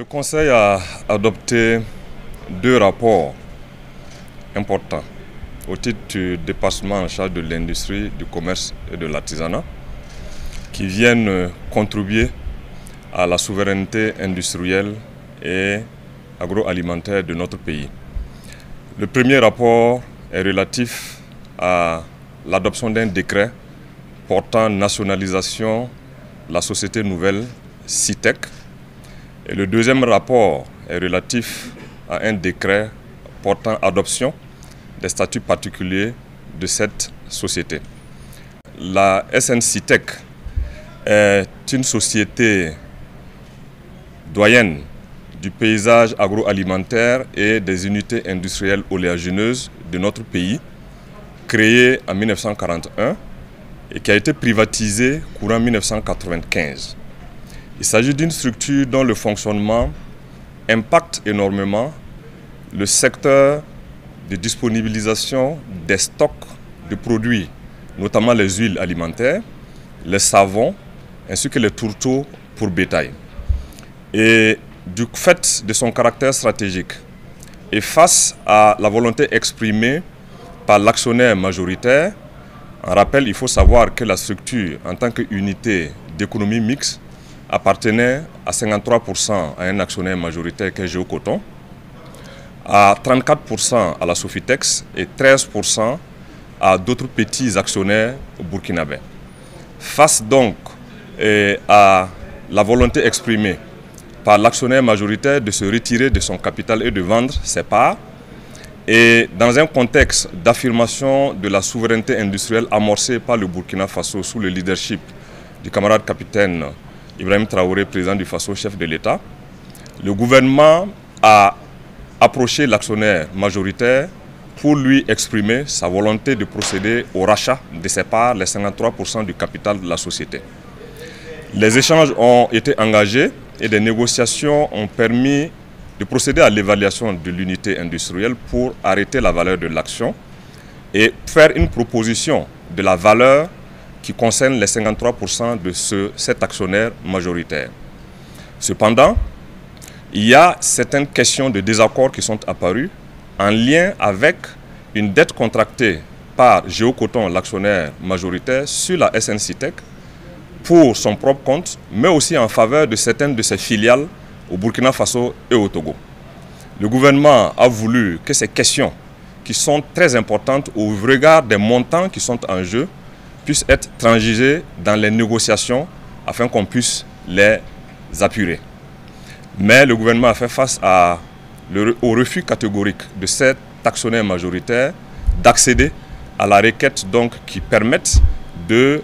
Conseil a adopté deux rapports importants au titre du département en charge de l'industrie, du commerce et de l'artisanat qui viennent contribuer à la souveraineté industrielle et agroalimentaire de notre pays. Le premier rapport est relatif à l'adoption d'un décret portant nationalisation de la société nouvelle CITEC. Et le deuxième rapport est relatif à un décret portant adoption des statuts particuliers de cette société. La SNCITEC est une société doyenne du paysage agroalimentaire et des unités industrielles oléagineuses de notre pays, créée en 1941 et qui a été privatisée courant 1995. Il s'agit d'une structure dont le fonctionnement impacte énormément le secteur de disponibilisation des stocks de produits, notamment les huiles alimentaires, les savons ainsi que les tourteaux pour bétail. Et du fait de son caractère stratégique et face à la volonté exprimée par l'actionnaire majoritaire, en rappel, il faut savoir que la structure en tant qu'unité d'économie mixte appartenait à 53% à un actionnaire majoritaire qui est Géocoton, à 34% à la Sofitex et 13% à d'autres petits actionnaires burkinabés. Face donc à la volonté exprimée par l'actionnaire majoritaire de se retirer de son capital et de vendre ses parts, et dans un contexte d'affirmation de la souveraineté industrielle amorcée par le Burkina Faso sous le leadership du camarade capitaine Ibrahim Traoré, président du Faso, chef de l'État, le gouvernement a approché l'actionnaire majoritaire pour lui exprimer sa volonté de procéder au rachat de ses parts, les 53% du capital de la société. Les échanges ont été engagés et des négociations ont permis de procéder à l'évaluation de l'unité industrielle pour arrêter la valeur de l'action et faire une proposition de la valeur qui concerne les 53% de cet actionnaire majoritaire. Cependant, il y a certaines questions de désaccord qui sont apparues en lien avec une dette contractée par Géocoton, l'actionnaire majoritaire, sur la SNCITEC pour son propre compte, mais aussi en faveur de certaines de ses filiales au Burkina Faso et au Togo. Le gouvernement a voulu que ces questions, qui sont très importantes au regard des montants qui sont en jeu, puissent être transigées dans les négociations afin qu'on puisse les apurer. Mais le gouvernement a fait face au refus catégorique de cet actionnaire majoritaire d'accéder à la requête donc, qui permette de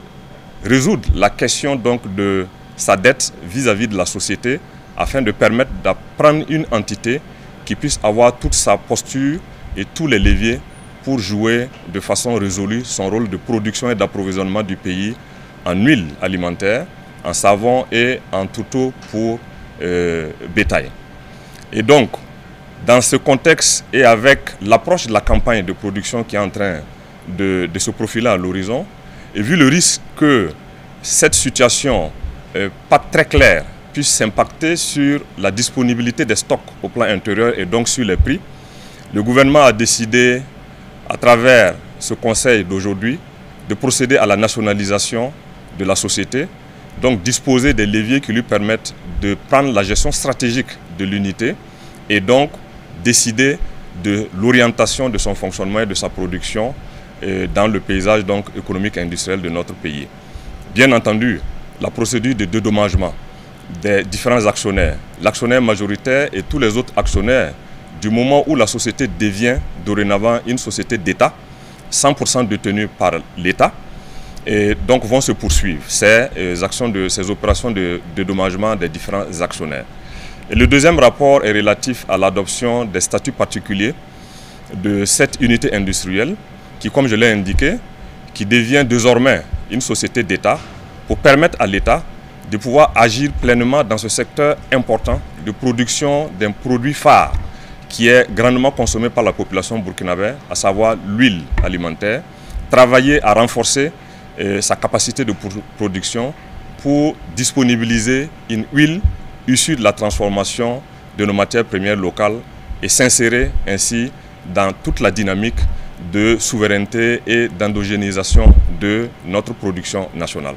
résoudre la question donc, de sa dette vis-à-vis de la société afin de permettre de prendre une entité qui puisse avoir toute sa posture et tous les leviers pour jouer de façon résolue son rôle de production et d'approvisionnement du pays en huile alimentaire, en savon et en tourteaux pour bétail. Et donc, dans ce contexte et avec l'approche de la campagne de production qui est en train de se profiler à l'horizon, et vu le risque que cette situation pas très claire puisse s'impacter sur la disponibilité des stocks au plan intérieur et donc sur les prix, le gouvernement a décidé, à travers ce conseil d'aujourd'hui, de procéder à la nationalisation de la société, donc disposer des leviers qui lui permettent de prendre la gestion stratégique de l'unité et donc décider de l'orientation de son fonctionnement et de sa production dans le paysage donc, économique et industriel de notre pays. Bien entendu, la procédure de dédommagement des différents actionnaires, l'actionnaire majoritaire et tous les autres actionnaires, du moment où la société devient dorénavant une société d'État, 100% détenue par l'État, et donc vont se poursuivre ces opérations de dédommagement des différents actionnaires. Et le deuxième rapport est relatif à l'adoption des statuts particuliers de cette unité industrielle qui, comme je l'ai indiqué, qui devient désormais une société d'État pour permettre à l'État de pouvoir agir pleinement dans ce secteur important de production d'un produit phare qui est grandement consommé par la population burkinabé, à savoir l'huile alimentaire, travailler à renforcer sa capacité de production pour disponibiliser une huile issue de la transformation de nos matières premières locales et s'insérer ainsi dans toute la dynamique de souveraineté et d'endogénisation de notre production nationale.